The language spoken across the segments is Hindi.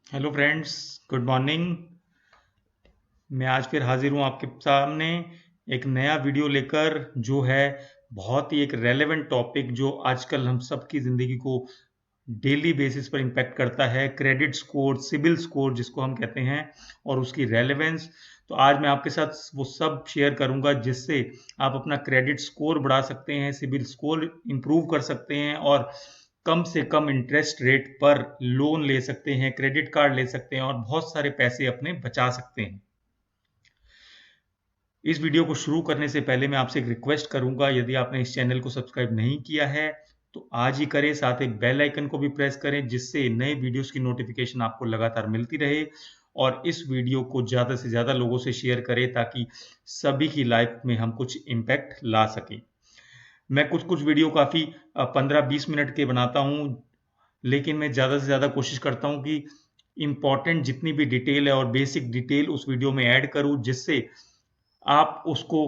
Hello friends, good morning. मैं आज फिर हाजिर हूँ आपके सामने एक नया वीडियो लेकर, जो है बहुत ही एक रेलेवेंट टॉपिक जो आजकल हम सब की ज़िंदगी को डेली बेसिस पर इम्पैक्ट करता है। क्रेडिट स्कोर, सिबिल स्कोर जिसको हम कहते हैं, और उसकी रेलेवेंस। तो आज मैं आपके साथ वो सब शेयर करूंगा जिससे आप अपना क्रेडिट स्कोर बढ़ा सकते हैं, सिबिल स्कोर इम्प्रूव कर सकते हैं, और कम से कम इंटरेस्ट रेट पर लोन ले सकते हैं, क्रेडिट कार्ड ले सकते हैं, और बहुत सारे पैसे अपने बचा सकते हैं। इस वीडियो को शुरू करने से पहले मैं आपसे एक रिक्वेस्ट करूंगा, यदि आपने इस चैनल को सब्सक्राइब नहीं किया है तो आज ही करें, साथ ही बेल आइकन को भी प्रेस करें जिससे नए वीडियोस की नोटिफिकेशन आपको लगातार मिलती रहे। और इस वीडियो को ज़्यादा से ज़्यादा लोगों से शेयर करें ताकि सभी की लाइफ में हम कुछ इम्पैक्ट ला सकें। मैं कुछ कुछ वीडियो काफ़ी 15-20 मिनट के बनाता हूँ, लेकिन मैं ज़्यादा से ज़्यादा कोशिश करता हूँ कि इम्पॉर्टेंट जितनी भी डिटेल है और बेसिक डिटेल उस वीडियो में ऐड करूँ, जिससे आप उसको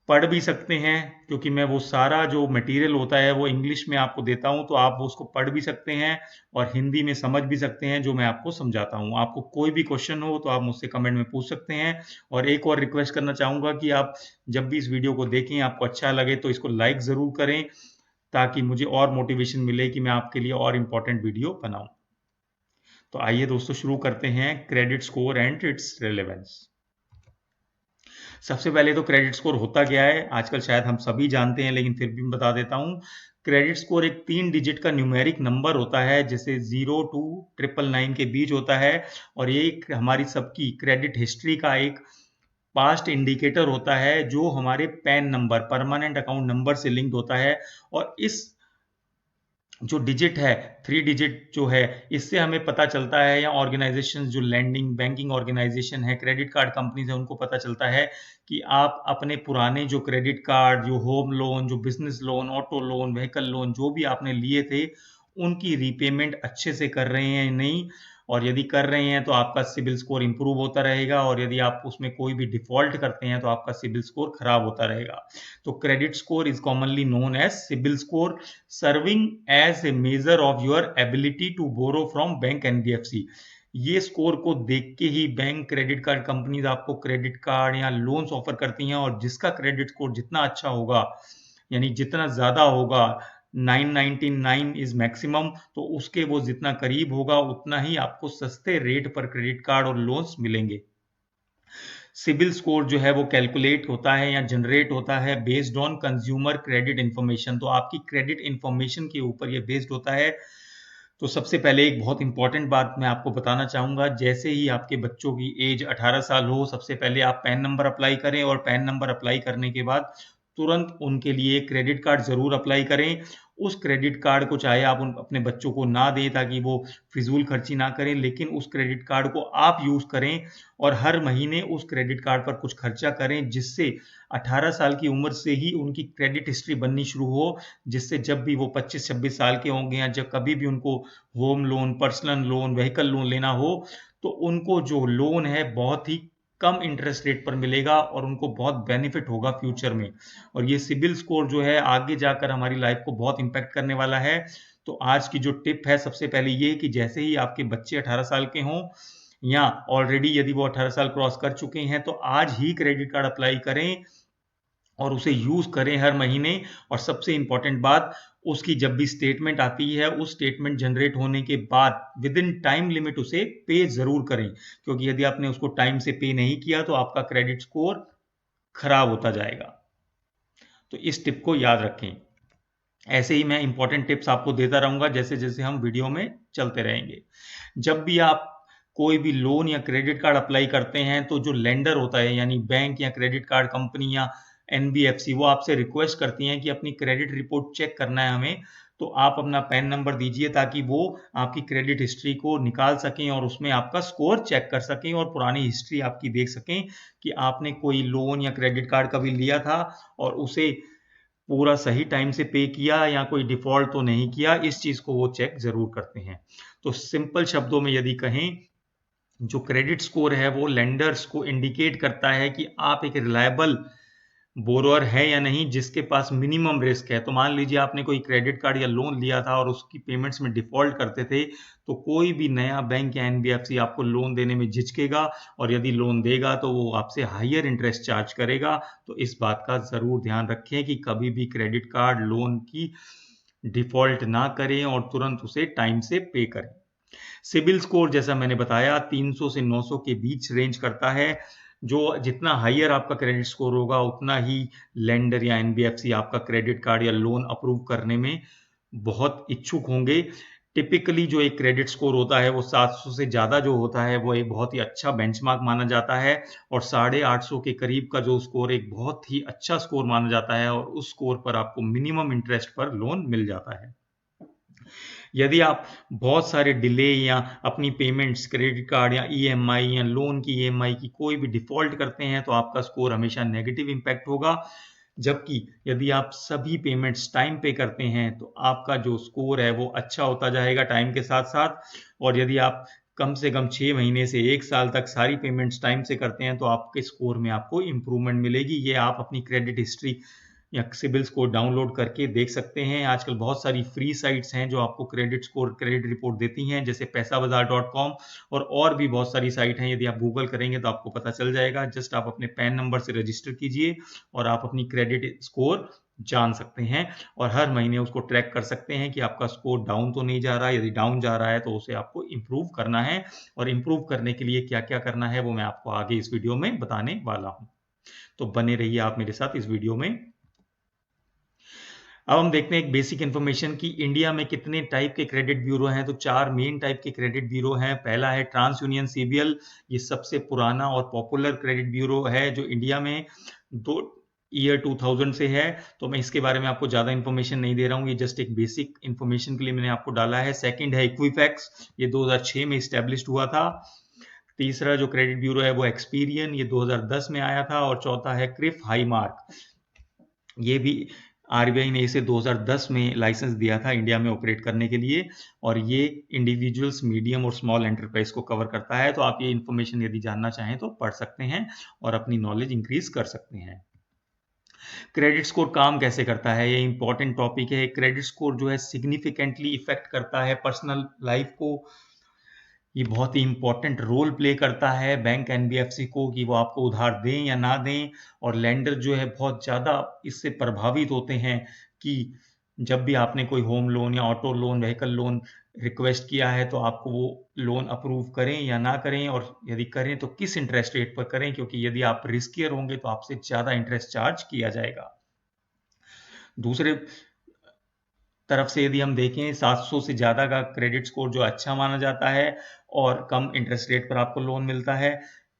पढ़ भी सकते हैं, क्योंकि मैं वो सारा जो मटेरियल होता है वो इंग्लिश में आपको देता हूँ, तो आप वो उसको पढ़ भी सकते हैं और हिंदी में समझ भी सकते हैं जो मैं आपको समझाता हूँ। आपको कोई भी क्वेश्चन हो तो आप मुझसे कमेंट में पूछ सकते हैं। और एक और रिक्वेस्ट करना चाहूँगा कि आप जब भी इस वीडियो को देखें, आपको अच्छा लगे तो इसको लाइक ज़रूर करें ताकि मुझे और मोटिवेशन मिले कि मैं आपके लिए और इम्पोर्टेंट वीडियो बनाऊं। तो आइए दोस्तों, शुरू करते हैं credit score and it's relevance. सबसे पहले तो क्रेडिट स्कोर होता क्या है, आजकल शायद हम सभी जानते हैं, लेकिन फिर भी मैं बता देता हूँ। क्रेडिट स्कोर एक 3 डिजिट का न्यूमेरिक नंबर होता है, जैसे 0 to 999 के बीच होता है। और ये एक हमारी सबकी क्रेडिट हिस्ट्री का एक पास्ट इंडिकेटर होता है, जो हमारे pan number, permanent account number से लिंक्ड होता है। और इस जो डिजिट है, 3 डिजिट जो है, इससे हमें पता चलता है, या ऑर्गेनाइजेशन जो लैंडिंग बैंकिंग ऑर्गेनाइजेशन है, क्रेडिट कार्ड कंपनीज है, उनको पता चलता है कि आप अपने पुराने जो क्रेडिट कार्ड, जो होम लोन, जो business loan, auto loan, vehicle loan जो भी आपने लिए थे, उनकी रीपेमेंट अच्छे से कर रहे हैं या नहीं। और यदि कर रहे हैं तो आपका सिबिल स्कोर इंप्रूव होता रहेगा, और यदि आप उसमें कोई भी डिफॉल्ट करते हैं तो आपका सिबिल स्कोर खराब होता रहेगा। तो credit score is commonly known as CIBIL score, serving as a measure of your ability to borrow from bank NBFC. ये स्कोर को देख के ही बैंक, क्रेडिट कार्ड कंपनीज आपको क्रेडिट कार्ड या लोन्स ऑफर करती हैं, और जिसका क्रेडिट स्कोर जितना अच्छा होगा, यानी जितना ज्यादा होगा, 999 इज मैक्सिमम, तो उसके वो जितना करीब होगा उतना ही आपको सस्ते रेट पर क्रेडिट कार्ड और लोन्स मिलेंगे। सिबिल स्कोर जो है वो कैलकुलेट होता है या जनरेट होता है based on consumer credit information, तो आपकी क्रेडिट इंफॉर्मेशन के ऊपर ये बेस्ड होता है। तो सबसे पहले एक बहुत इंपॉर्टेंट बात मैं आपको बताना चाहूंगा, जैसे ही आपके बच्चों की एज 18 साल हो, सबसे पहले आप पैन नंबर अप्लाई करें, और पैन नंबर अप्लाई करने के बाद तुरंत उनके लिए क्रेडिट कार्ड जरूर अप्लाई करें। उस क्रेडिट कार्ड को चाहे आप अपने बच्चों को ना दें ताकि वो फिजूल खर्ची ना करें, लेकिन उस क्रेडिट कार्ड को आप यूज करें, और हर महीने उस क्रेडिट कार्ड पर कुछ खर्चा करें, जिससे 18 साल की उम्र से ही उनकी क्रेडिट हिस्ट्री बननी शुरू हो, जिससे जब भी वो 25-26 साल के होंगे, या जब कभी भी उनको home loan, personal loan, vehicle loan लेना हो, तो उनको जो लोन है बहुत ही कम इंटरेस्ट रेट पर मिलेगा, और उनको बहुत बेनिफिट होगा फ्यूचर में। और ये सिबिल स्कोर जो है आगे जाकर हमारी लाइफ को बहुत इंपैक्ट करने वाला है। तो आज की जो टिप है, सबसे पहले ये कि जैसे ही आपके बच्चे 18 साल के हों, या ऑलरेडी यदि वो 18 साल क्रॉस कर चुके हैं, तो आज ही क्रेडिट कार्ड अप्लाई करें और उसे यूज करें हर महीने। और सबसे इंपॉर्टेंट बात, उसकी जब भी स्टेटमेंट आती है, उस स्टेटमेंट जनरेट होने के बाद विद इन टाइम लिमिट उसे पे जरूर करें, क्योंकि यदि आपने उसको टाइम से पे नहीं किया तो आपका क्रेडिट स्कोर खराब होता जाएगा। तो इस टिप को याद रखें। ऐसे ही मैं इंपॉर्टेंट टिप्स आपको देता रहूंगा जैसे जैसे हम वीडियो में चलते रहेंगे। जब भी आप कोई भी लोन या क्रेडिट कार्ड अप्लाई करते हैं, तो जो लेंडर होता है, यानी बैंक या क्रेडिट कार्ड कंपनी या एनबीएफसी, वो आपसे रिक्वेस्ट करती हैं कि अपनी क्रेडिट रिपोर्ट चेक करना है हमें। तो आप अपना पैन नंबर दीजिए ताकि वो आपकी क्रेडिट हिस्ट्री को निकाल सकें और उसमें आपका स्कोर चेक कर सकें, और पुरानी हिस्ट्री आपकी देख सकें कि आपने कोई लोन या क्रेडिट कार्ड कभी लिया था और उसे पूरा सही टाइम से पे किया, या कोई डिफॉल्ट तो नहीं किया, इस चीज को वो चेक जरूर करते हैं। तो सिंपल शब्दों में यदि कहें, जो क्रेडिट स्कोर है वो लेंडर्स को इंडिकेट करता है कि आप एक रिलायबल बोरोअर है या नहीं जिसके पास मिनिमम रिस्क है। तो मान लीजिए आपने कोई क्रेडिट कार्ड या लोन लिया था और उसकी पेमेंट्स में डिफॉल्ट करते थे, तो कोई भी नया बैंक या एनबीएफसी आपको लोन देने में झिझकेगा, और यदि लोन देगा तो वो आपसे हायर इंटरेस्ट चार्ज करेगा। तो इस बात का जरूर ध्यान रखें कि कभी भी क्रेडिट कार्ड लोन की डिफॉल्ट ना करें और तुरंत उसे टाइम से पे करें। सिबिल स्कोर जैसा मैंने बताया 300 से 900 के बीच रेंज करता है। जो जितना हाइयर आपका क्रेडिट स्कोर होगा उतना ही लेंडर या एनबीएफसी आपका क्रेडिट कार्ड या लोन अप्रूव करने में बहुत इच्छुक होंगे। टिपिकली जो एक क्रेडिट स्कोर होता है वो 700 से ज़्यादा जो होता है वो एक बहुत ही अच्छा बेंचमार्क माना जाता है, और 850 के करीब का जो स्कोर एक बहुत ही अच्छा स्कोर माना जाता है, और उस स्कोर पर आपको मिनिमम इंटरेस्ट पर लोन मिल जाता है। यदि आप बहुत सारे डिले या अपनी पेमेंट्स क्रेडिट कार्ड या ईएमआई या लोन की ईएमआई की कोई भी डिफॉल्ट करते हैं तो आपका स्कोर हमेशा नेगेटिव इम्पैक्ट होगा। जबकि यदि आप सभी पेमेंट्स टाइम पे करते हैं तो आपका जो स्कोर है वो अच्छा होता जाएगा टाइम के साथ साथ। और यदि आप कम से कम 6 महीने से 1 साल तक सारी पेमेंट्स टाइम से करते हैं तो आपके स्कोर में आपको इम्प्रूवमेंट मिलेगी। ये आप अपनी क्रेडिट हिस्ट्री या सिबिल स्कोर डाउनलोड करके देख सकते हैं। आजकल बहुत सारी फ्री साइट्स हैं जो आपको क्रेडिट स्कोर क्रेडिट रिपोर्ट देती हैं, जैसे पैसाबाजार.com, और भी बहुत सारी साइट हैं। यदि आप गूगल करेंगे तो आपको पता चल जाएगा। जस्ट आप अपने पैन नंबर से रजिस्टर कीजिए और आप अपनी क्रेडिट स्कोर जान सकते हैं, और हर महीने उसको ट्रैक कर सकते हैं कि आपका स्कोर डाउन तो नहीं जा रहा है। यदि डाउन जा रहा है तो उसे आपको इम्प्रूव करना है, और इम्प्रूव करने के लिए क्या क्या करना है वो मैं आपको आगे इस वीडियो में बताने वाला हूं। तो बने रहिए आप मेरे साथ इस वीडियो में। अब हम देखते हैं एक बेसिक इन्फॉर्मेशन कि इंडिया में कितने टाइप के क्रेडिट ब्यूरो हैं। तो 4 मेन टाइप के क्रेडिट ब्यूरो हैं। पहला है ट्रांस यूनियन सीबीएल। ये सबसे पुराना और पॉपुलर क्रेडिट ब्यूरो है जो इंडिया में दो ईयर 2000 से है। तो मैं इसके बारे में आपको ज़्यादा इन्फॉर्मेशन नहीं दे रहा हूँ, ये जस्ट एक बेसिक इन्फॉर्मेशन के लिए मैंने आपको डाला है। सेकंड है इक्विफैक्स, ये 2006 में इस्टेब्लिश्ड हुआ था। तीसरा जो क्रेडिट ब्यूरो है वो एक्सपीरियन, ये 2010 में आया था। और चौथा है क्रिफ हाईमार्क, ये भी आरबीआई ने इसे 2010 में लाइसेंस दिया था इंडिया में ऑपरेट करने के लिए, और ये इंडिविजुअल्स, मीडियम और स्मॉल एंटरप्राइज को कवर करता है। तो आप ये इन्फॉर्मेशन यदि जानना चाहें तो पढ़ सकते हैं और अपनी नॉलेज इंक्रीज कर सकते हैं। क्रेडिट स्कोर काम कैसे करता है, ये इंपॉर्टेंट टॉपिक है। क्रेडिट स्कोर जो है सिग्निफिकेंटली इफेक्ट करता है पर्सनल लाइफ को। ये बहुत ही इंपॉर्टेंट रोल प्ले करता है बैंक एनबीएफसी को कि वो आपको उधार दें या ना दें। और लेंडर जो है बहुत ज़्यादा इससे प्रभावित होते हैं कि जब भी आपने कोई होम लोन या auto loan, vehicle loan request किया है तो आपको वो लोन अप्रूव करें या ना करें, और यदि करें तो किस इंटरेस्ट रेट पर करें, क्योंकि यदि आप रिस्कियर होंगे तो आपसे ज़्यादा इंटरेस्ट चार्ज किया जाएगा। दूसरे तरफ से यदि हम देखें 700 से ज़्यादा का क्रेडिट स्कोर जो अच्छा माना जाता है और कम इंटरेस्ट रेट पर आपको लोन मिलता है।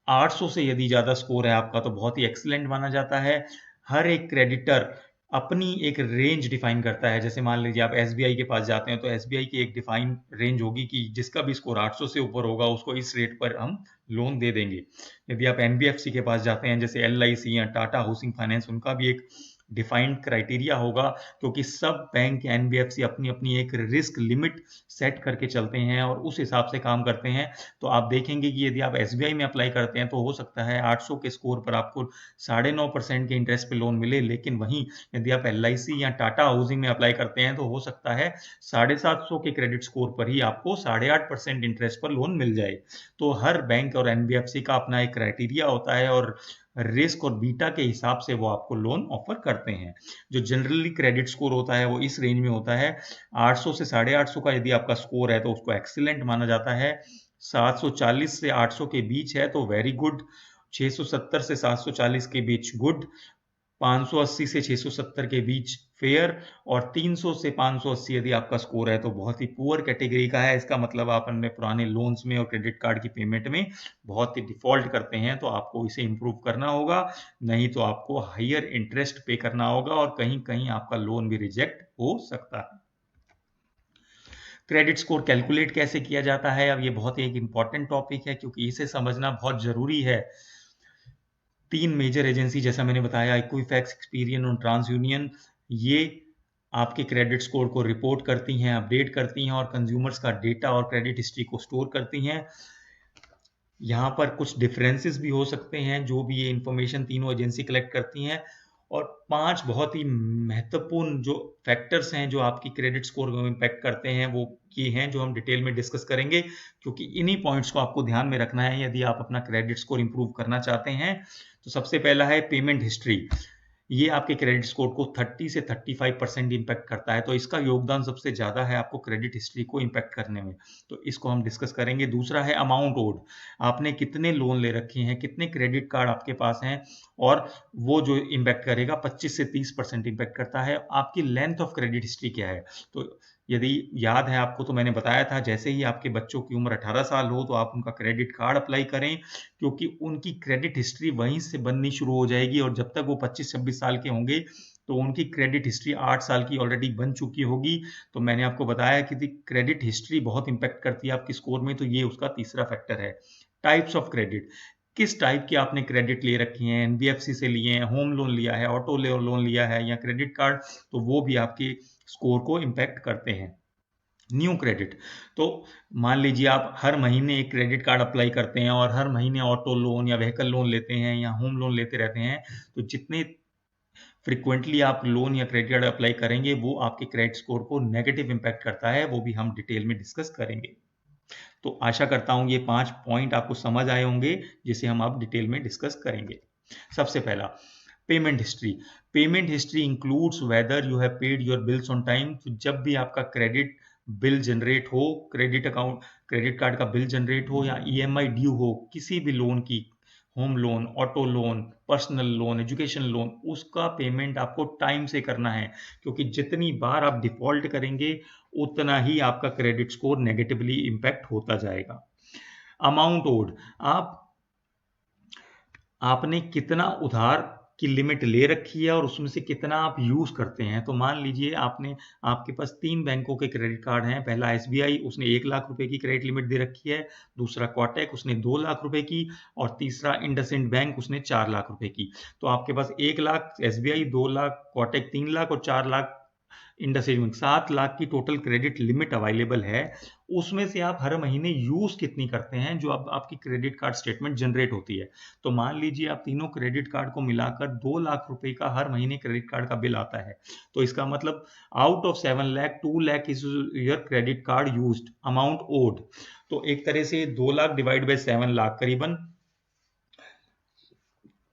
800 से यदि ज़्यादा स्कोर है आपका तो बहुत ही एक्सीलेंट माना जाता है। हर एक क्रेडिटर अपनी एक रेंज डिफाइन करता है। जैसे मान लीजिए आप एसबीआई के पास जाते हैं तो एसबीआई की एक डिफाइन रेंज होगी कि जिसका भी स्कोर 800 से ऊपर होगा उसको इस रेट पर हम लोन दे देंगे। यदि आप एनबीएफसी के पास जाते हैं जैसे एलआईसी या टाटा हाउसिंग फाइनेंस, उनका भी एक डिफाइंड क्राइटेरिया होगा, क्योंकि सब बैंक एनबीएफसी अपनी अपनी एक रिस्क लिमिट सेट करके चलते हैं और उस हिसाब से काम करते हैं। तो आप देखेंगे कि यदि आप एसबीआई में अप्लाई करते हैं तो हो सकता है 800 के स्कोर पर आपको 9.5% के इंटरेस्ट पे लोन मिले, लेकिन वहीं यदि आप एलआईसी या टाटा हाउसिंग में अप्लाई करते हैं तो हो सकता है 750 के क्रेडिट स्कोर पर ही आपको 8.5% इंटरेस्ट पर लोन मिल जाए। तो हर बैंक और एनबीएफसी का अपना एक क्राइटेरिया होता है और रिस्क और बीटा के हिसाब से वो आपको लोन ऑफर करते हैं। जो जनरली क्रेडिट स्कोर होता है वो इस रेंज में होता है। 800 से 850 का यदि आपका स्कोर है तो उसको एक्सीलेंट माना जाता है। 740 से 800 के बीच है तो वेरी गुड। 670 से 740 के बीच गुड। 580 से 670 के बीच फेयर। और 300 से 580 यदि आपका स्कोर है तो बहुत ही पुअर कैटेगरी का है। इसका मतलब आप अपने पुराने लोन्स में और क्रेडिट कार्ड की पेमेंट में बहुत ही डिफॉल्ट करते हैं, तो आपको इसे इंप्रूव करना होगा, नहीं तो आपको हायर इंटरेस्ट पे करना होगा और कहीं कहीं आपका लोन भी रिजेक्ट हो सकता है। क्रेडिट स्कोर कैलकुलेट कैसे किया जाता है, अब ये बहुत ही एक इंपॉर्टेंट टॉपिक है क्योंकि इसे समझना बहुत जरूरी है। 3 मेजर एजेंसी जैसा मैंने बताया, इक्विफैक्स, एक्सपीरियन और ट्रांस यूनियन, ये आपके क्रेडिट स्कोर को रिपोर्ट करती हैं, अपडेट करती हैं और कंज्यूमर्स का डेटा और क्रेडिट हिस्ट्री को स्टोर करती हैं। यहाँ पर कुछ डिफरेंसेस भी हो सकते हैं जो भी ये इंफॉर्मेशन तीनों एजेंसी कलेक्ट करती हैं, और 5 बहुत ही महत्वपूर्ण जो फैक्टर्स हैं जो आपकी क्रेडिट स्कोर को इम्पैक्ट करते हैं, वो ये हैं जो हम डिटेल में डिस्कस करेंगे, क्योंकि इन्हीं पॉइंट्स को आपको ध्यान में रखना है यदि आप अपना क्रेडिट स्कोर इंप्रूव करना चाहते हैं। तो सबसे पहला है पेमेंट हिस्ट्री। ये आपके क्रेडिट स्कोर को 30 से 35% इम्पैक्ट करता है, तो इसका योगदान सबसे ज़्यादा है आपको क्रेडिट हिस्ट्री को इम्पैक्ट करने में। तो इसको हम डिस्कस करेंगे। दूसरा है अमाउंट ओड। आपने कितने लोन ले रखे हैं, कितने क्रेडिट कार्ड आपके पास हैं, और वो जो इम्पैक्ट करेगा 25 से 30% इम्पैक्ट करता है। आपकी लेंथ ऑफ क्रेडिट हिस्ट्री क्या है, तो यदि याद है आपको तो मैंने बताया था जैसे ही आपके बच्चों की उम्र 18 साल हो तो आप उनका क्रेडिट कार्ड अप्लाई करें, क्योंकि उनकी क्रेडिट हिस्ट्री वहीं से बननी शुरू हो जाएगी, और जब तक वो 25-26 साल के होंगे तो उनकी क्रेडिट हिस्ट्री 8 साल की ऑलरेडी बन चुकी होगी। तो मैंने आपको बताया कि क्रेडिट हिस्ट्री बहुत इंपैक्ट करती है आपकी स्कोर में, तो ये उसका तीसरा फैक्टर है। टाइप्स ऑफ क्रेडिट, किस टाइप की आपने क्रेडिट ले रखी है, एनबीएफसी से लिए हैं, होम लोन लिया है, ऑटो लोन लिया है, या क्रेडिट कार्ड, तो वो भी आपके स्कोर को इम्पैक्ट करते हैं। न्यू क्रेडिट, तो मान लीजिए आप हर महीने एक क्रेडिट कार्ड अप्लाई करते हैं और हर महीने ऑटो लोन या व्हीकल लोन लेते हैं या होम लोन लेते रहते हैं, तो जितने फ्रिक्वेंटली आप लोन या क्रेडिट कार्ड अप्लाई करेंगे वो आपके क्रेडिट स्कोर को नेगेटिव इम्पैक्ट करता है, वो भी हम डिटेल में डिस्कस करेंगे। तो आशा करता हूँ ये 5 पॉइंट आपको समझ आए होंगे, जिसे हम अब डिटेल में डिस्कस करेंगे। सबसे पहला, payment history. Payment history includes whether you have paid your bills on time. तो जब भी आपका क्रेडिट बिल जनरेट हो, क्रेडिट कार्ड का बिल जनरेट हो, या ईएमआई ड्यू हो किसी भी लोन की, home loan, auto loan, personal loan, education loan, उसका पेमेंट आपको टाइम से करना है, क्योंकि जितनी बार आप डिफॉल्ट करेंगे उतना ही आपका क्रेडिट स्कोर नेगेटिवली इम्पैक्ट होता जाएगा। अमाउंट ओड, आपने कितना उधार की लिमिट ले रखी है और उसमें से कितना आप यूज करते हैं। तो मान लीजिए आपके पास 3 बैंकों के क्रेडिट कार्ड हैं। पहला एसबीआई, उसने 1 लाख रुपए की क्रेडिट लिमिट दे रखी है। दूसरा कोटक, उसने 2 लाख रुपए की, और तीसरा इंडसइंड बैंक, उसने 4 लाख रुपए की। तो आपके पास 1 लाख एसबीआई, 2 लाख कोटक, 3 लाख और 4 लाख इंडसइंड बैंक, 7 लाख की टोटल क्रेडिट लिमिट अवेलेबल है। उसमें से आप हर महीने यूज कितनी करते हैं, जो अब आपकी क्रेडिट कार्ड स्टेटमेंट जनरेट होती है। तो मान लीजिए आप तीनों क्रेडिट कार्ड को मिलाकर 2 लाख रुपए का हर महीने क्रेडिट कार्ड का बिल आता है, तो इसका मतलब out of 7 lakh 2 lakh is your credit card used amount owed. तो एक तरह से 2 लाख डिवाइड बाय 7 लाख, करीबन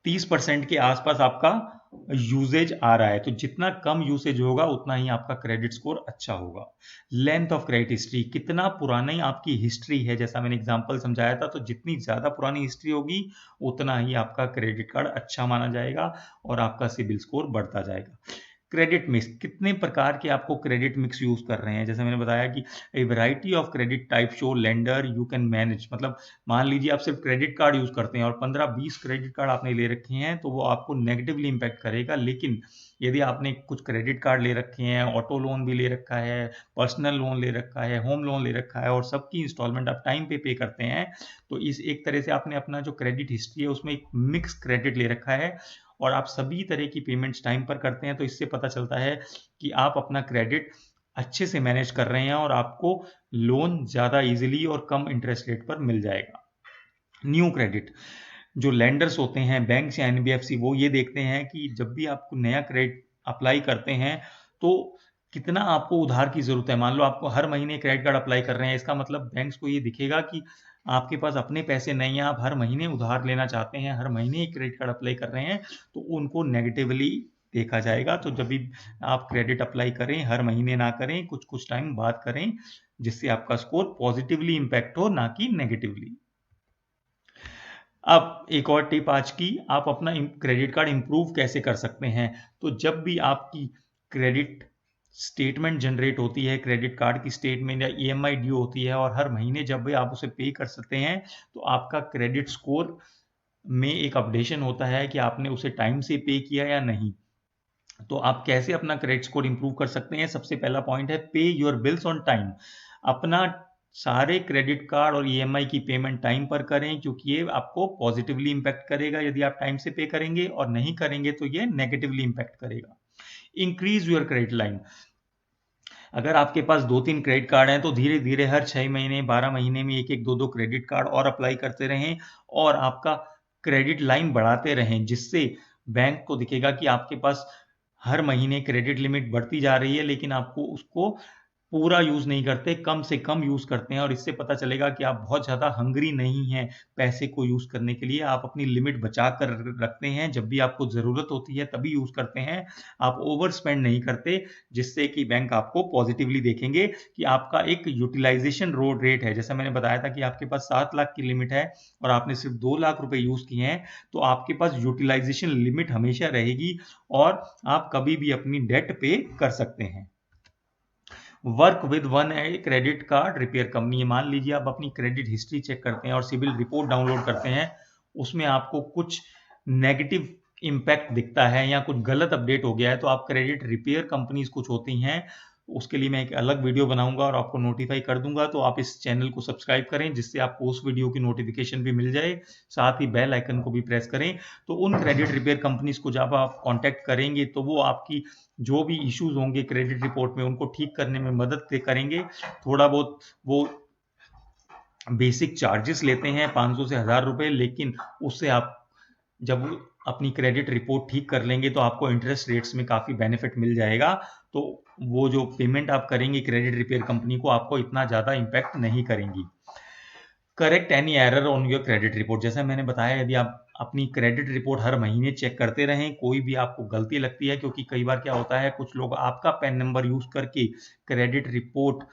30% के आसपास आपका यूसेज आ रहा है। तो जितना कम यूसेज होगा उतना ही आपका क्रेडिट स्कोर अच्छा होगा। लेंथ ऑफ क्रेडिट हिस्ट्री, कितना पुरानी आपकी हिस्ट्री है। जैसा मैंने एग्जांपल समझाया था, तो जितनी ज्यादा पुरानी हिस्ट्री होगी उतना ही आपका क्रेडिट कार्ड अच्छा माना जाएगा और आपका सिबिल स्कोर बढ़ता जाएगा। क्रेडिट मिक्स, कितने प्रकार के आपको क्रेडिट मिक्स यूज कर रहे हैं। जैसे मैंने बताया कि ए variety of credit type show lender you can manage, मतलब मान लीजिए आप सिर्फ क्रेडिट कार्ड यूज करते हैं और 15-20 क्रेडिट कार्ड आपने ले रखे हैं, तो वो आपको नेगेटिवली इंपैक्ट करेगा। लेकिन यदि आपने कुछ क्रेडिट कार्ड ले रखे हैं, ऑटो लोन भी ले रखा है, पर्सनल लोन ले रखा है, होम लोन ले रखा है, और सबकी इंस्टॉलमेंट आप टाइम पे करते हैं, तो इस एक तरह से आपने अपना जो क्रेडिट हिस्ट्री है उसमें एक मिक्स क्रेडिट ले रखा है, और आप सभी तरह की पेमेंट्स टाइम पर करते हैं। तो इससे पता चलता है कि आप अपना क्रेडिट अच्छे से मैनेज कर रहे हैं और आपको लोन ज़्यादा इजीली और कम इंटरेस्ट रेट पर मिल जाएगा। न्यू क्रेडिट, जो लेंडर्स होते हैं बैंक या एनबीएफसी, वो ये देखते हैं कि जब भी आपको नया क्रेडिट अप्लाई करते हैं तो कितना आपको उधार की जरूरत है। मान लो आपको हर महीने क्रेडिट कार्ड अप्लाई कर रहे हैं, इसका मतलब बैंक्स को ये दिखेगा कि आपके पास अपने पैसे नहीं है, आप हर महीने उधार लेना चाहते हैं, हर महीने क्रेडिट कार्ड अप्लाई कर रहे हैं, तो उनको नेगेटिवली देखा जाएगा। तो जब भी आप क्रेडिट अप्लाई करें, हर महीने ना करें, कुछ कुछ टाइम बाद करें, जिससे आपका स्कोर पॉजिटिवली इंपैक्ट हो, ना कि नेगेटिवली। अब एक और टिप आज की, आप अपना क्रेडिट कार्ड इंप्रूव कैसे कर सकते हैं। तो जब भी आपकी क्रेडिट स्टेटमेंट जनरेट होती है, क्रेडिट कार्ड की स्टेटमेंट या ईएमआई ड्यू होती है, और हर महीने जब भी आप उसे पे कर सकते हैं, तो आपका क्रेडिट स्कोर में एक अपडेशन होता है कि आपने उसे टाइम से पे किया या नहीं। तो आप कैसे अपना क्रेडिट स्कोर इंप्रूव कर सकते हैं। सबसे पहला पॉइंट है पे योर बिल्स ऑन टाइम। अपना सारे क्रेडिट कार्ड और ईएमआई की पेमेंट टाइम पर करें, क्योंकि ये आपको पॉजिटिवली इंपैक्ट करेगा यदि आप टाइम से पे करेंगे, और नहीं करेंगे तो ये नेगेटिवली इंपैक्ट करेगा। इंक्रीज योर क्रेडिट लाइन, अगर आपके पास 2-3 क्रेडिट कार्ड हैं तो धीरे धीरे हर 6 महीने 12 महीने में एक एक दो दो क्रेडिट कार्ड और अप्लाई करते रहें और आपका क्रेडिट लाइन बढ़ाते रहें, जिससे बैंक को दिखेगा कि आपके पास हर महीने क्रेडिट लिमिट बढ़ती जा रही है, लेकिन आपको उसको पूरा यूज़ नहीं करते, कम से कम यूज़ करते हैं, और इससे पता चलेगा कि आप बहुत ज़्यादा हंग्री नहीं हैं पैसे को यूज़ करने के लिए। आप अपनी लिमिट बचा कर रखते हैं, जब भी आपको ज़रूरत होती है तभी यूज़ करते हैं, आप ओवर स्पेंड नहीं करते, जिससे कि बैंक आपको पॉजिटिवली देखेंगे कि आपका एक यूटिलाइजेशन रेट है। जैसा मैंने बताया था कि आपके पास 7 लाख की लिमिट है और आपने सिर्फ 2 लाख रुपए यूज़ किए हैं, तो आपके पास यूटिलाइजेशन लिमिट हमेशा रहेगी और आप कभी भी अपनी डेट पे कर सकते हैं। वर्क विद वन है क्रेडिट कार्ड रिपेयर कंपनी। मान लीजिए आप अपनी क्रेडिट हिस्ट्री चेक करते हैं और सिविल रिपोर्ट डाउनलोड करते हैं, उसमें आपको कुछ नेगेटिव इम्पैक्ट दिखता है या कुछ गलत अपडेट हो गया है, तो आप क्रेडिट रिपेयर कंपनीज कुछ होती हैं, उसके लिए मैं एक अलग वीडियो बनाऊंगा और आपको नोटिफाई कर दूंगा, तो आप इस चैनल को सब्सक्राइब करें जिससे आपको उस वीडियो की नोटिफिकेशन भी मिल जाए, साथ ही बेल आइकन को भी प्रेस करें। तो उन क्रेडिट रिपेयर कंपनीज को जब आप कांटेक्ट करेंगे तो वो आपकी जो भी इश्यूज होंगे क्रेडिट रिपोर्ट में उनको ठीक करने में मदद करेंगे। थोड़ा बहुत वो बेसिक चार्जेस लेते हैं 500 से 1000 रुपए, लेकिन उससे आप जब अपनी क्रेडिट रिपोर्ट ठीक कर लेंगे तो आपको इंटरेस्ट रेट्स में काफ़ी बेनिफिट मिल जाएगा। तो वो जो पेमेंट आप करेंगे क्रेडिट रिपेयर कंपनी को, आपको इतना ज़्यादा इम्पैक्ट नहीं करेंगी। Correct any error on your credit report. जैसा मैंने बताया, यदि आप अपनी क्रेडिट रिपोर्ट हर महीने चेक करते रहें, कोई भी आपको गलती लगती है, क्योंकि कई बार क्या होता है कुछ लोग आपका पैन नंबर यूज करके क्रेडिट रिपोर्ट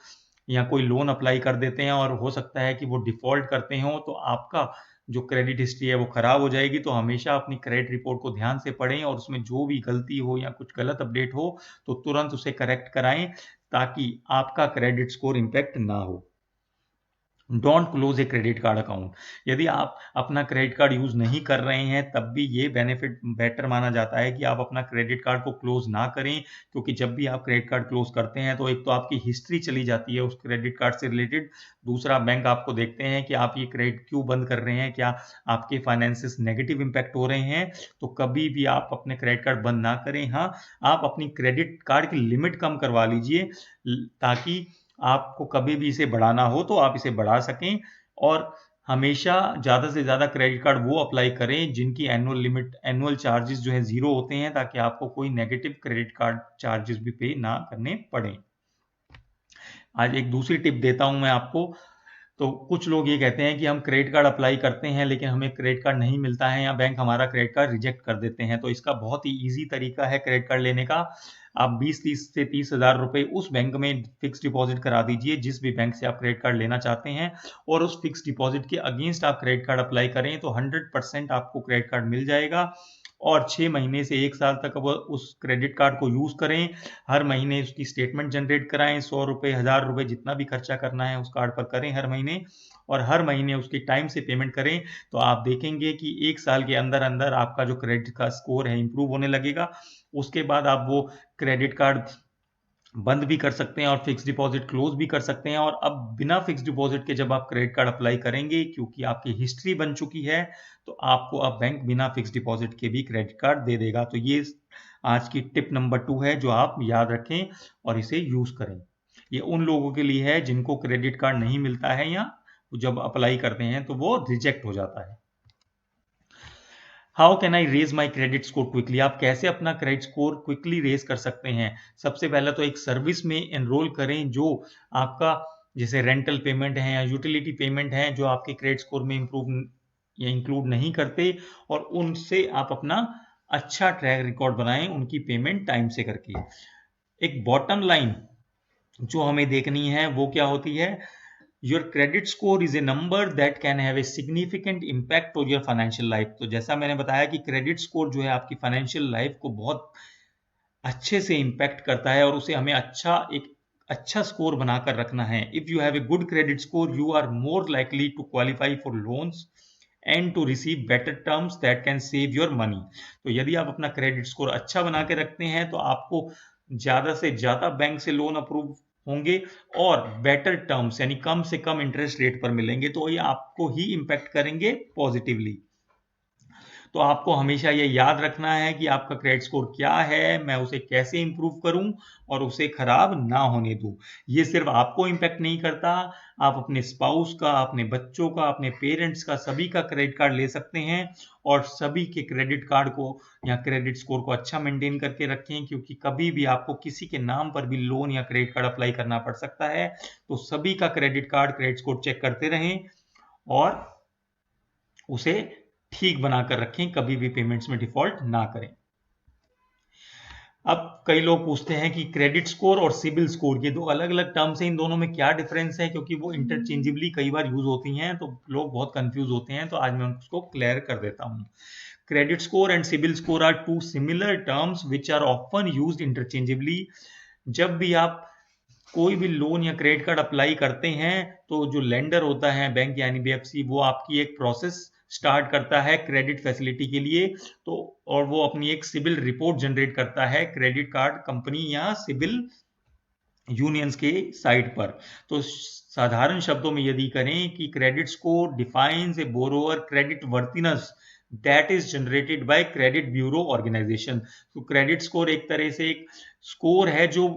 या कोई लोन अप्लाई कर देते हैं और हो सकता है कि वो डिफॉल्ट करते हों, तो आपका जो क्रेडिट हिस्ट्री है वो खराब हो जाएगी। तो हमेशा अपनी क्रेडिट रिपोर्ट को ध्यान से पढ़ें और उसमें जो भी गलती हो या कुछ गलत अपडेट हो तो तुरंत उसे करेक्ट कराएं, ताकि आपका क्रेडिट स्कोर इम्पैक्ट ना हो। Don't close a credit card account. यदि आप अपना क्रेडिट कार्ड यूज नहीं कर रहे हैं तब भी ये बेनिफिट बेटर माना जाता है कि आप अपना क्रेडिट कार्ड को क्लोज ना करें, क्योंकि जब भी आप क्रेडिट कार्ड क्लोज करते हैं तो एक तो आपकी हिस्ट्री चली जाती है उस क्रेडिट कार्ड से रिलेटेड, दूसरा बैंक आपको देखते हैं कि आप ये क्रेडिट क्यों बंद कर रहे हैं, क्या आपके फाइनेंसेस नेगेटिव इंपैक्ट हो रहे हैं। तो कभी भी आप अपने क्रेडिट कार्ड बंद ना करें। हाँ, आप अपनी क्रेडिट कार्ड की लिमिट कम करवा लीजिए, ताकि आपको कभी भी इसे बढ़ाना हो तो आप इसे बढ़ा सकें। और हमेशा ज़्यादा से ज़्यादा क्रेडिट कार्ड वो अप्लाई करें जिनकी एनुअल लिमिट, एनुअल चार्जेस जो है ज़ीरो होते हैं, ताकि आपको कोई नेगेटिव क्रेडिट कार्ड चार्जेस भी पे ना करने पड़े। आज एक दूसरी टिप देता हूं मैं आपको। तो कुछ लोग ये कहते हैं कि हम क्रेडिट कार्ड अप्लाई करते हैं लेकिन हमें क्रेडिट कार्ड नहीं मिलता है या बैंक हमारा क्रेडिट कार्ड रिजेक्ट कर देते हैं। तो इसका बहुत ही ईजी तरीका है क्रेडिट कार्ड लेने का। आप 20 से 30 हजार रुपए उस बैंक में फिक्स डिपॉजिट करा दीजिए जिस भी बैंक से आप क्रेडिट कार्ड लेना चाहते हैं, और उस फिक्स डिपॉजिट के अगेंस्ट आप क्रेडिट कार्ड अप्लाई करें तो 100% आपको क्रेडिट कार्ड मिल जाएगा। और 6 महीने से 1 साल तक अब उस क्रेडिट कार्ड को यूज करें। हर महीने उसकी स्टेटमेंट जनरेट कराएं, 100 रुपए 1000 रुपए जितना भी खर्चा करना है उस कार्ड पर करें हर महीने, और हर महीने उसकी टाइम से पेमेंट करें। तो आप देखेंगे कि 1 साल के अंदर अंदर आपका जो क्रेडिट का स्कोर है इंप्रूव होने लगेगा। उसके बाद आप वो क्रेडिट कार्ड बंद भी कर सकते हैं और फिक्स डिपॉजिट क्लोज भी कर सकते हैं। और अब बिना फिक्स डिपॉजिट के जब आप क्रेडिट कार्ड अप्लाई करेंगे, क्योंकि आपकी हिस्ट्री बन चुकी है, तो आपको अब बैंक बिना फिक्स डिपॉजिट के भी क्रेडिट कार्ड दे देगा। तो ये आज की टिप नंबर 2 है जो आप याद रखें और इसे यूज करें। ये उन लोगों के लिए है जिनको क्रेडिट कार्ड नहीं मिलता है या जब अप्लाई करते हैं तो वो रिजेक्ट हो जाता है। How can I raise my credit score quickly. आप कैसे अपना क्रेडिट स्कोर क्विकली रेज कर सकते हैं। सबसे पहले तो एक सर्विस में एनरोल करें जो आपका, जैसे रेंटल पेमेंट है या यूटिलिटी पेमेंट है, जो आपके क्रेडिट स्कोर में इंप्रूव या इंक्लूड नहीं करते, और उनसे आप अपना अच्छा ट्रैक रिकॉर्ड बनाएं उनकी पेमेंट टाइम से करके। एक बॉटम लाइन जो हमें देखनी है वो क्या होती है, your credit score is a number that can have a significant impact on your financial life. तो जैसा मैंने बताया कि क्रेडिट स्कोर जो है आपकी फाइनेंशियल लाइफ को बहुत अच्छे से इम्पैक्ट करता है और उसे हमें एक अच्छा स्कोर बनाकर रखना है। If you have a good credit score you are more likely to qualify for loans and to receive better terms that can save your money. तो यदि आप अपना क्रेडिट स्कोर अच्छा बना के रखते हैं तो आपको ज्यादा से ज्यादा बैंक से लोन अप्रूव होंगे और बेटर टर्म्स यानी कम से कम इंटरेस्ट रेट पर मिलेंगे, तो ये आपको ही इम्पैक्ट करेंगे पॉजिटिवली। तो आपको हमेशा ये याद रखना है कि आपका क्रेडिट स्कोर क्या है, मैं उसे कैसे इंप्रूव करूं और उसे खराब ना होने दूं। ये सिर्फ आपको इम्पैक्ट नहीं करता, आप अपने स्पाउस का, अपने बच्चों का, अपने पेरेंट्स का, सभी का क्रेडिट कार्ड ले सकते हैं और सभी के क्रेडिट कार्ड को या क्रेडिट स्कोर को अच्छा मेंटेन करके रखें, क्योंकि कभी भी आपको किसी के नाम पर भी लोन या क्रेडिट कार्ड अप्लाई करना पड़ सकता है। तो सभी का credit card, credit score check करते रहें और उसे ठीक बनाकर रखें, कभी भी पेमेंट्स में डिफॉल्ट ना करें। अब कई लोग पूछते हैं कि क्रेडिट स्कोर और सिबिल स्कोर, ये दो अलग अलग टर्म्स हैं, इन दोनों में क्या डिफरेंस है, क्योंकि वो इंटरचेंजेबली कई बार यूज होती हैं, तो लोग बहुत कंफ्यूज होते हैं। तो आज मैं उसको क्लियर कर देता हूं। Credit score and CIBIL score are two similar terms which are often used interchangeably. जब भी आप कोई भी लोन या क्रेडिट कार्ड अप्लाई करते हैं तो जो लेंडर होता है बैंक या एनबीएफसी, वो आपकी एक प्रोसेस स्टार्ट करता है क्रेडिट फैसिलिटी के लिए, तो और वो अपनी एक सिबिल रिपोर्ट जनरेट करता है क्रेडिट कार्ड कंपनी या सिबिल यूनियंस के साइट पर। तो साधारण शब्दों में यदि करें कि credit score defines a borrower credit worthiness that is generated by credit bureau organisation. तो क्रेडिट स्कोर एक तरह से एक स्कोर है जो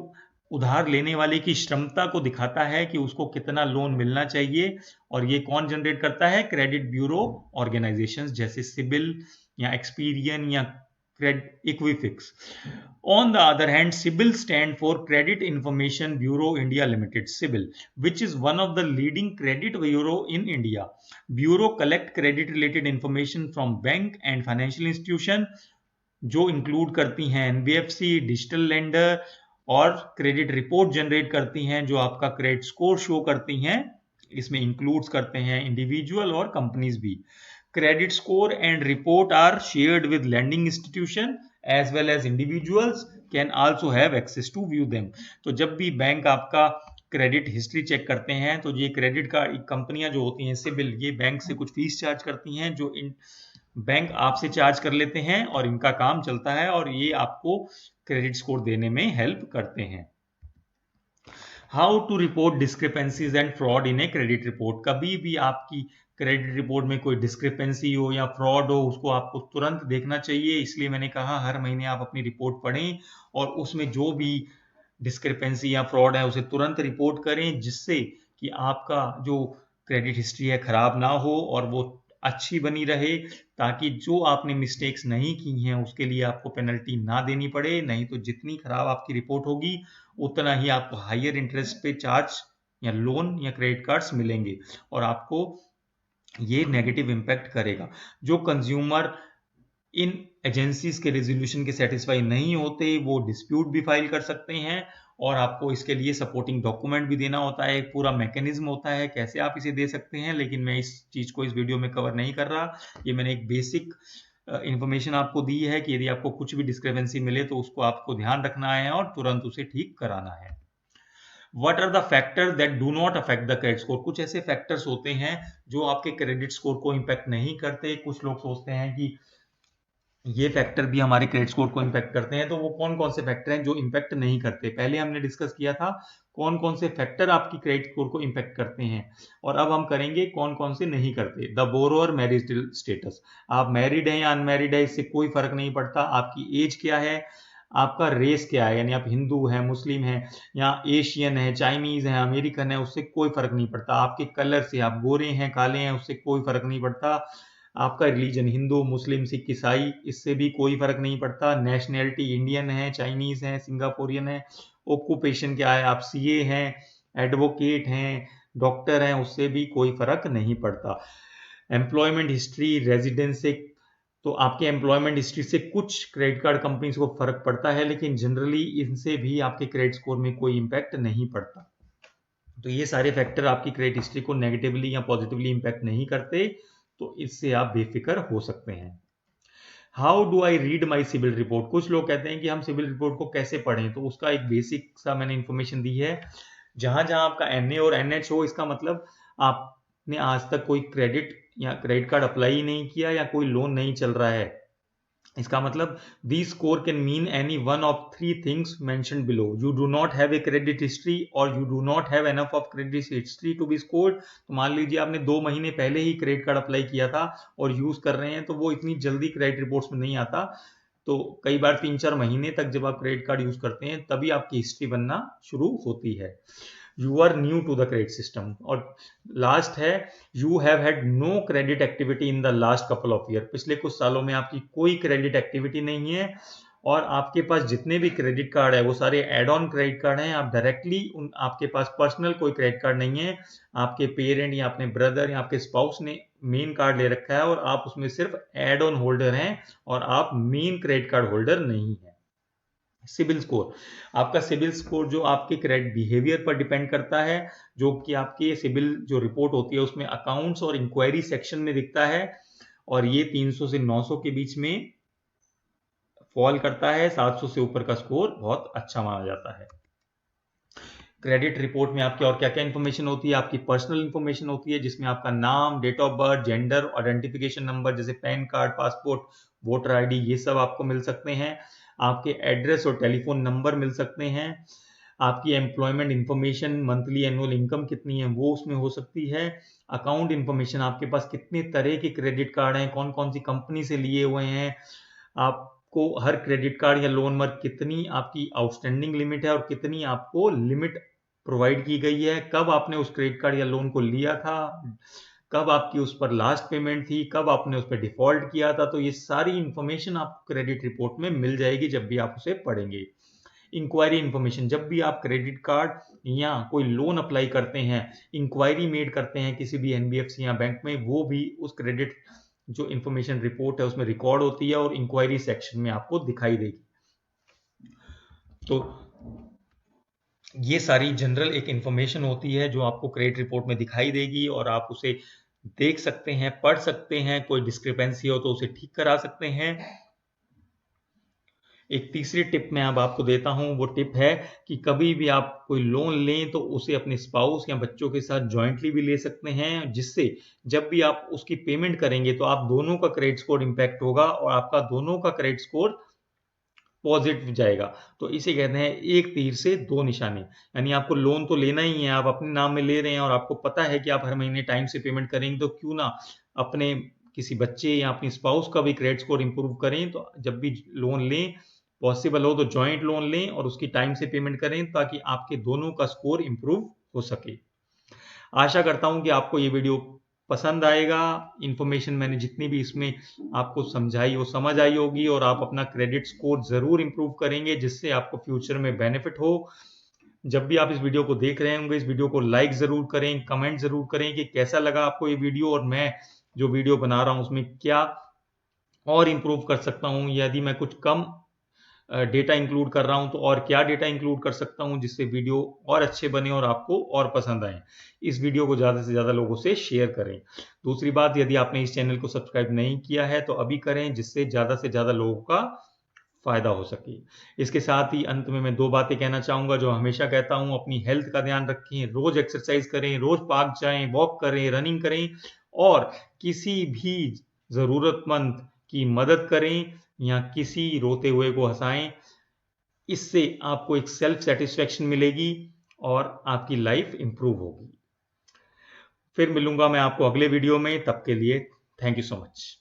उधार लेने वाले की क्षमता को दिखाता है कि उसको कितना लोन मिलना चाहिए, और ये कौन जनरेट करता है? क्रेडिट ब्यूरो ऑर्गेनाइजेशन जैसे सिबिल या एक्सपीरियन या इक्विफिक्स। On the other hand, CIBIL stand for Credit Information Bureau India Limited, CIBIL, which is one of the leading credit bureau in India. Bureau collect credit related information from bank and financial institution जो इंक्लूड करती हैं एनबीएफसी, डिजिटल लेंडर, और क्रेडिट रिपोर्ट जनरेट करती हैं जो आपका क्रेडिट स्कोर शो करती हैं। इसमें इंक्लूड्स करते हैं इंडिविजुअल और कंपनीज भी। Credit score and report are shared with lending institution as well as individuals can also have access to view them। तो जब भी बैंक आपका क्रेडिट हिस्ट्री चेक करते हैं तो ये क्रेडिट कार्ड कंपनियां जो होती हैं सिबिल, ये बैंक से कुछ फीस चार्ज करती हैं जो इन बैंक आपसे चार्ज कर लेते हैं और इनका काम चलता है, और ये आपको क्रेडिट स्कोर देने में हेल्प करते हैं। How to report discrepancies and fraud in a credit report. कभी भी आपकी क्रेडिट रिपोर्ट में कोई डिस्क्रिपेंसी हो या फ्रॉड हो, उसको आपको तुरंत देखना चाहिए। इसलिए मैंने कहा हर महीने आप अपनी रिपोर्ट पढ़ें और उसमें जो भी डिस्क्रिपेंसी या फ्रॉड है उसे तुरंत रिपोर्ट करें, जिससे कि आपका जो क्रेडिट हिस्ट्री है खराब ना हो और वो अच्छी बनी रहे, ताकि जो आपने मिस्टेक्स नहीं की हैं उसके लिए आपको पेनल्टी ना देनी पड़े। नहीं तो जितनी खराब आपकी रिपोर्ट होगी उतना ही आपको हायर इंटरेस्ट पे चार्ज या लोन या क्रेडिट कार्ड्स मिलेंगे और आपको ये नेगेटिव इम्पैक्ट करेगा। जो कंज्यूमर इन एजेंसीज के रेजोल्यूशन के सेटिस्फाई नहीं होते वो डिस्प्यूट भी फाइल कर सकते हैं, और आपको इसके लिए सपोर्टिंग डॉक्यूमेंट भी देना होता है। एक पूरा मैकेनिज्म होता है कैसे आप इसे दे सकते हैं, लेकिन मैं इस चीज को इस वीडियो में कवर नहीं कर रहा। ये मैंने एक बेसिक इंफॉर्मेशन आपको दी है कि यदि आपको कुछ भी डिस्क्रिपेंसी मिले तो उसको आपको ध्यान रखना है और तुरंत उसे ठीक कराना है। What are the factors that do not affect the credit score? कुछ ऐसे फैक्टर्स होते हैं जो आपके क्रेडिट स्कोर को इम्पैक्ट नहीं करते। कुछ लोग सोचते हैं कि ये फैक्टर भी हमारे क्रेडिट स्कोर को इम्पैक्ट करते हैं, तो वो कौन कौन से फैक्टर हैं जो इम्पैक्ट नहीं करते। पहले हमने डिस्कस किया था कौन कौन से फैक्टर आपकी क्रेडिट स्कोर को इम्पैक्ट करते हैं, और अब हम करेंगे कौन कौन से नहीं करते। द बोरोअर मैरिज स्टेटस, आप मैरिड हैं या अनमैरिड है इससे कोई फर्क नहीं पड़ता। आपकी एज क्या है, आपका रेस क्या है, यानी आप हिंदू हैं, मुस्लिम हैं या एशियन है, चाइनीज है, अमेरिकन है, उससे कोई फर्क नहीं पड़ता। आपके कलर से, आप गोरे हैं, काले हैं, उससे कोई फर्क नहीं पड़ता। आपका रिलीजन हिंदू, मुस्लिम, सिख, ईसाई, इससे भी कोई फर्क नहीं पड़ता। नेशनैलिटी इंडियन है, चाइनीज है, सिंगापुरियन है। ऑक्यूपेशन क्या है, आप सीए हैं, एडवोकेट हैं, डॉक्टर हैं, उससे भी कोई फर्क नहीं पड़ता। एम्प्लॉयमेंट हिस्ट्री, रेजिडेंस से, तो आपके एम्प्लॉयमेंट हिस्ट्री से कुछ क्रेडिट कार्ड कंपनीज को फर्क पड़ता है, लेकिन जनरली इनसे भी आपके क्रेडिट स्कोर में कोई इंपैक्ट नहीं पड़ता। तो ये सारे फैक्टर आपकी क्रेडिट हिस्ट्री को नेगेटिवली या पॉजिटिवली इंपैक्ट नहीं करते, तो इससे आप बेफिक्र हो सकते हैं। How do I read my CIBIL report. कुछ लोग कहते हैं कि हम सिबिल रिपोर्ट को कैसे पढ़ें, तो उसका एक बेसिक सा मैंने इंफॉर्मेशन दी है। जहां जहां आपका एनए और एनएच हो, इसका मतलब आपने आज तक कोई क्रेडिट या क्रेडिट कार्ड अप्लाई ही नहीं किया या कोई लोन नहीं चल रहा है, इसका मतलब the score can mean any one of three things mentioned below. You do not have a credit history और you do not have enough of credit history to be scored. तो मान लीजिए आपने 2 महीने पहले ही क्रेडिट कार्ड अप्लाई किया था और यूज कर रहे हैं, तो वो इतनी जल्दी क्रेडिट रिपोर्ट्स में नहीं आता। तो कई बार 3-4 महीने तक जब आप क्रेडिट कार्ड यूज करते हैं तभी आपकी हिस्ट्री बनना शुरू होती है। You are new to the credit system. और लास्ट है, you have had no credit activity in the last couple of year. पिछले कुछ सालों में आपकी कोई क्रेडिट एक्टिविटी नहीं है और आपके पास जितने भी क्रेडिट कार्ड है वो सारे एड ऑन क्रेडिट कार्ड हैं। आप डायरेक्टली आपके पास पर्सनल कोई क्रेडिट कार्ड नहीं है। आपके पेरेंट या अपने ब्रदर या आपके स्पाउस ने मेन कार्ड ले रखा है और आप उसमें सिर्फ एड ऑन होल्डर हैं और आप मेन क्रेडिट कार्ड होल्डर नहीं है। सिबिल स्कोर, आपका सिबिल स्कोर जो आपके क्रेडिट बिहेवियर पर डिपेंड करता है, जो कि आपके सिबिल जो रिपोर्ट होती है उसमें अकाउंट्स और इंक्वायरी सेक्शन में दिखता है और ये 300 से 900 के बीच में फॉल करता है। 700 से ऊपर का स्कोर बहुत अच्छा माना जाता है। क्रेडिट रिपोर्ट में आपकी और क्या क्या इन्फॉर्मेशन होती है? आपकी पर्सनल इन्फॉर्मेशन होती है जिसमें आपका नाम, date of birth, gender, identification number जैसे PAN card, passport, voter ID, ये सब आपको मिल सकते हैं। आपके एड्रेस और टेलीफोन नंबर मिल सकते हैं। आपकी employment information, monthly annual income कितनी है वो उसमें हो सकती है। अकाउंट इन्फॉर्मेशन, आपके पास कितने तरह के क्रेडिट कार्ड हैं, कौन कौन सी कंपनी से लिए हुए हैं, आपको हर क्रेडिट कार्ड या लोन पर कितनी आपकी आउटस्टैंडिंग लिमिट है और कितनी आपको लिमिट प्रोवाइड की गई है, कब आपने उस क्रेडिट कार्ड या लोन को लिया था, कब आपकी उस पर लास्ट पेमेंट थी, कब आपने उस पर डिफॉल्ट किया था। तो ये सारी इंफॉर्मेशन आपको क्रेडिट रिपोर्ट में मिल जाएगी जब भी आप उसे पढ़ेंगे। इंक्वायरी इन्फॉर्मेशन, जब भी आप क्रेडिट कार्ड या कोई लोन अप्लाई करते हैं, इंक्वायरी मेड करते हैं किसी भी एनबीएफसी या बैंक में, वो भी उस क्रेडिट जो इन्फॉर्मेशन रिपोर्ट है उसमें रिकॉर्ड होती है और इंक्वायरी सेक्शन में आपको दिखाई देगी। तो ये सारी जनरल एक इंफॉर्मेशन होती है जो आपको क्रेडिट रिपोर्ट में दिखाई देगी और आप उसे देख सकते हैं, पढ़ सकते हैं। कोई डिस्क्रिपेंसी हो तो उसे ठीक करा सकते हैं। एक तीसरी टिप मैं अब आपको देता हूं, वो टिप है कि कभी भी आप कोई लोन लें तो उसे अपने स्पाउस या बच्चों के साथ जॉइंटली भी ले सकते हैं, जिससे जब भी आप उसकी पेमेंट करेंगे तो आप दोनों का क्रेडिट स्कोर इंपैक्ट होगा और आपका दोनों का क्रेडिट स्कोर पॉजिटिव जाएगा। तो इसे कहते हैं एक तीर से दो निशाने। यानी आपको लोन तो लेना ही है, आप अपने नाम में ले रहे हैं और आपको पता है कि आप हर महीने टाइम से पेमेंट करेंगे, तो क्यों ना अपने किसी बच्चे या अपनी स्पाउस का भी क्रेडिट स्कोर इंप्रूव करें। तो जब भी लोन लें, पॉसिबल हो तो जॉइंट लोन लें और उसकी टाइम से पेमेंट करें ताकि आपके दोनों का स्कोर इंप्रूव हो सके। आशा करता हूं कि आपको ये वीडियो पसंद आएगा। इन्फॉर्मेशन मैंने जितनी भी इसमें आपको समझाई वो समझ आई होगी और आप अपना क्रेडिट स्कोर जरूर इंप्रूव करेंगे जिससे आपको फ्यूचर में बेनिफिट हो। जब भी आप इस वीडियो को देख रहे होंगे, इस वीडियो को लाइक जरूर करें, कमेंट जरूर करें कि कैसा लगा आपको ये वीडियो और मैं जो वीडियो बना रहा हूं उसमें क्या और इंप्रूव कर सकता हूं। यदि मैं कुछ कम डेटा इंक्लूड कर रहा हूं तो और क्या डेटा इंक्लूड कर सकता हूं जिससे वीडियो और अच्छे बने और आपको और पसंद आए। इस वीडियो को ज़्यादा से ज़्यादा लोगों से शेयर करें। दूसरी बात, यदि आपने इस चैनल को सब्सक्राइब नहीं किया है तो अभी करें जिससे ज़्यादा से ज़्यादा लोगों का फायदा हो सके। इसके साथ ही अंत में मैं 2 बातें कहना चाहूंगा जो हमेशा कहता हूं, अपनी हेल्थ का ध्यान रखें, रोज एक्सरसाइज करें, रोज पार्क जाएं, वॉक करें, रनिंग करें और किसी भी जरूरतमंद की मदद करें या किसी रोते हुए को हंसाएं। इससे आपको एक सेल्फ सेटिस्फैक्शन मिलेगी और आपकी लाइफ इंप्रूव होगी। फिर मिलूंगा मैं आपको अगले वीडियो में, तब के लिए थैंक यू सो मच।